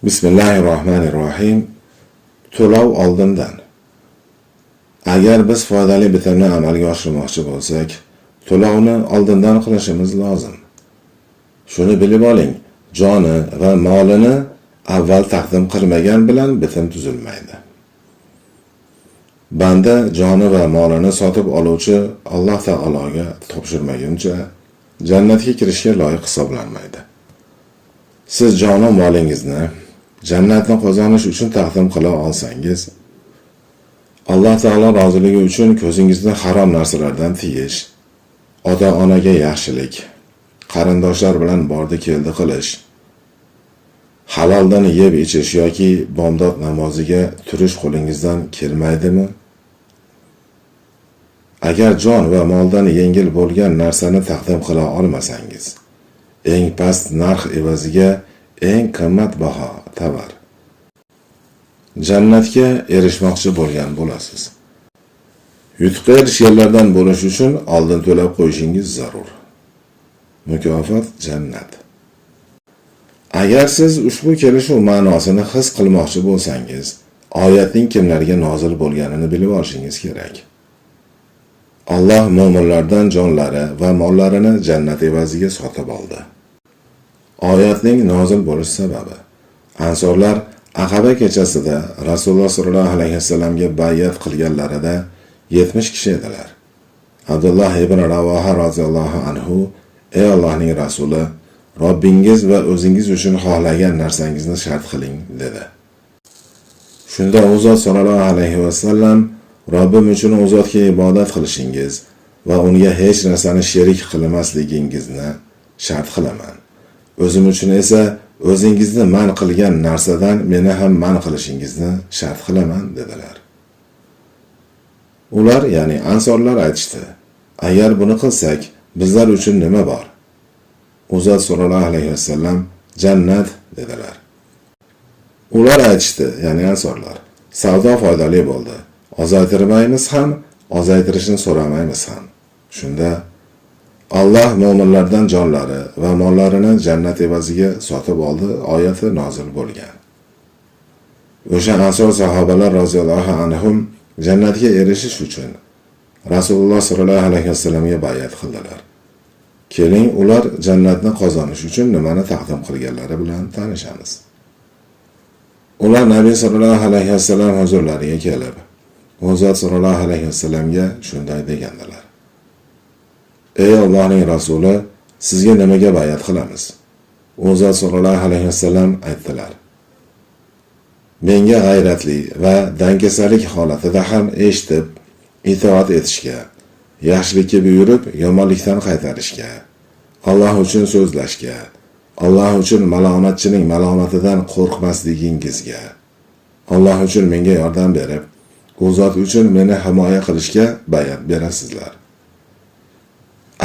Bismillahirrohmanirrohim. To'lov oldindan. Agar biz foydali bitimni amalga oshirmoqchi bo'lsak, to'lovni oldindan qilishimiz lozim. Shuni bilib oling, joni va molini avval taqdim qilmagan bilan bitim tuzilmaydi. Banda joni va molini sotib oluvchi Alloh taologa topshirmaguncha jannatga kirishga loyiq hisoblanmaydi. Siz joni molingizni jannatni qozonish uchun taqdim qila olsangiz, Alloh taolo roziligi uchun ko'zingizni harom narsalardan tiyish, ota-onaga yaxshilik, qarindoshlar bilan bordi keldi qilish, haloldan yeb ichish yoki bomdod namoziga turish qo'lingizdan kelmaydimi? Agar jon va moldan yengil bo'lgan narsani taqdim qila olmasangiz, eng past narx evaziga eng qimmatbaho tovar jannatga erishmoqchi bo'lgan bo'lasiz. Yutuqqa erishganlardan bo'lish uchun oldin to'lab qo'yishingiz zarur. Mukofot jannat. Agar siz ushbu kelishuv ma'nosini his qilmoqchi bo'lsangiz, oyatning kimlarga nozil bo'lganini bilib olishingiz kerak. Alloh mo'minlardan jonlari va mollarini jannat evaziga sotib oldi. Oyatning nozil bo'lish sababi: Ansorlar Aqaba kechasida Rasululloh sollallohu alayhi vasallamga bay'at qilganlarida 70 kishi edilar. Abdulloh ibn Ravoha roziyallohu anhu: "Ey Allohning rasuli, Robbingiz va o'zingiz uchun xohlagan narsangizni shart qiling" dedi. Shunda u zot sollallohu alayhi vasallam: "Robbim uchun u zotga ibodat qilishingiz va unga hech narsani sherik qilmasligingizni shart qilaman. O'zim uchun esa o'zingizni man qilgan narsadan meni ham man qilishingizni shart qilaman" dedilar. Ular, ya'ni ansorlar aytishdi: "Agar buni qilsak, bizlar uchun nima bor?" U zot sollallohu alayhi vasallam: "Jannat" dedilar. Ular aytishdi, ya'ni ansorlar: "Savdo foydali bo'ldi. Ozaytirmaymiz ham, ozaytirishni so'ramaymiz ham." Shunda Alloh mo'minlardan jonlari va mollarini jannat evaziga sotib oldi oyati nozil bo'lgan. O'sha ansor sahobalar roziyallohu anhum jannatga erishish uchun Rasululloh sollallohu alayhi vasallamga bay'at qildilar. Keling, ular jannatni qozonish uchun nimani taqdim qilganlari bilan tanishamiz. Ular Nabiy sollallohu alayhi vasallam huzurlariga kelib, u zot sollallohu alayhi vasallamga shunday degandilar: "Ey Allohning rasuli, sizga nimaga bay'at qilamiz?" U zot sollallohu alayhi vasallam aytdilar: "Menga g'ayratli va dangasalik holatida ham eshitib, itoat etishga, yaxshilikka buyurib, yomonlikdan qaytarishga, Alloh uchun so'zlashga, Alloh uchun malomatchining malomatidan qo'rqmasligingizga, Alloh uchun menga yordam berib, u zot uchun meni himoya qilishga bay'at berasizlar.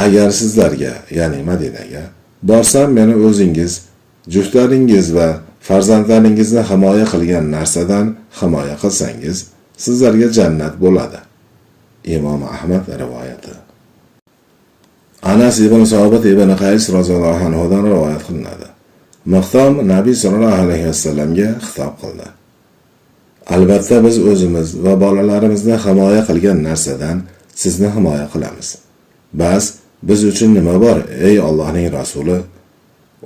Agar sizlarga, ya'ni Madinaga borsam, meni o'zingiz, juftlaringiz va farzandlaringizni himoya qilgan narsadan himoya qilsangiz, sizlarga jannat bo'ladi." Imom Ahmad rivoyati. Anas ibn Sobit ibn Qays roziyallohu anhu dan rivoyat qilinadi. Muhtom Nabiy sollallohu alayhi vasallamga xitob qildi: "Albatta biz o'zimiz va bolalarimizni himoya qilgan narsadan sizni himoya qilamiz. Bas biz uchun nima bor, ey Allohning rasuli?"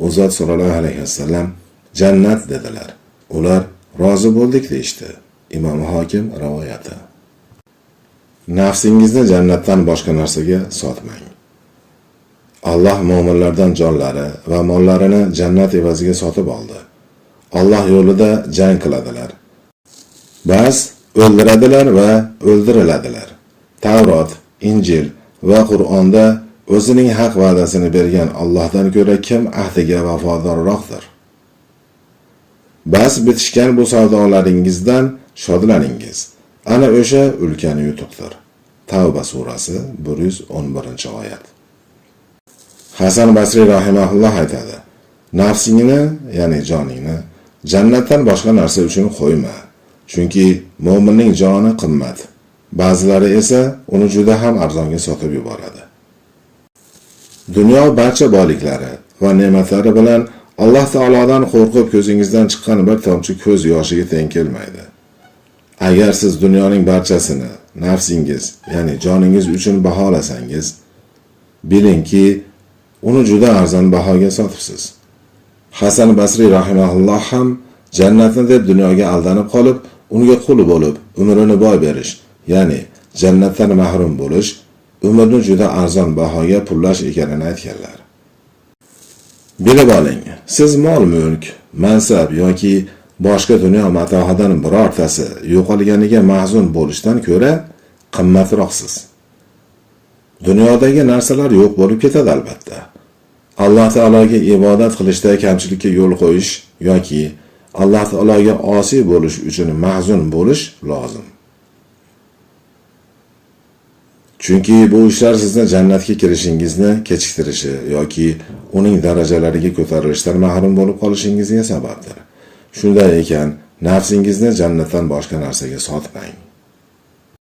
U zot sollallohu alayhi vasallam: "Jannat" dedilar. Ular rozi bo'ldik deyishdi. Imom Hokim rivoyati. Nafsingizni jannatdan boshqa narsaga sotmang. Alloh mo'minlardan jonlari va mollarini jannat evaziga sotib oldi. Alloh yo'lida jang qiladilar. Bas o'ldiradilar va o'ldiriladilar. Tavrot, Injil va Qur'onda o'zining haq va'dasini bergan Allohdan ko'ra kim ahdiga vafodorroqdir? Bas bitishgan bu savdolaringizdan shodlaningiz. Ana o'sha ulkan yutuqdir. Tavba surasi 111-oyat. Hasan Basri rahimahulloh aytadi: "Nafsingni, ya'ni joningni jannatdan boshqa narsa uchun qo'yma. Chunki mo'minning joni qimmat. Ba'zilari esa uni juda ham arzonga sotib yuboradi." Dunyo barcha boyliklari va ne'matlari bilan Alloh taolodan qo'rqib ko'zingizdan chiqqan bir tomchi ko'z yoshiga teng kelmaydi. Agar siz dunyoning barchasini nafsingiz, ya'ni joningiz uchun baholasangiz, bilingki, uni juda arzon bahoga sotibsiz. Hasan Basri rahimahulloh ham jannatni deb dunyoga aldanib qolib, unga qul bo'lib, umrini boy berish, ya'ni jannatdan mahrum bo'lish, umrni juda arzon bahoga pullash ekanini aytganlar. Bilib oling, siz mol-mulk, mansab yoki boshqa dunyo matohidan birortasi yo'qolganiga mahzun bo'lishdan ko'ra qimmatroqsiz. Dunyodagi narsalar yo'q bo'lib ketadi albatta. Alloh taologa ibodat qilishda kamchilikka yo'l qo'yish yoki Alloh taologa osiy bo'lish uchun mahzun bo'lish lozim. Chunki bu ishlar sizni jannatga kirishingizni kechiktirishi yoki uning darajalariga ko'tarilishdan mahrum bo'lib qolishingizga sababdir. Shunday ekan, nafsingizni jannatdan boshqa narsaga sotmang.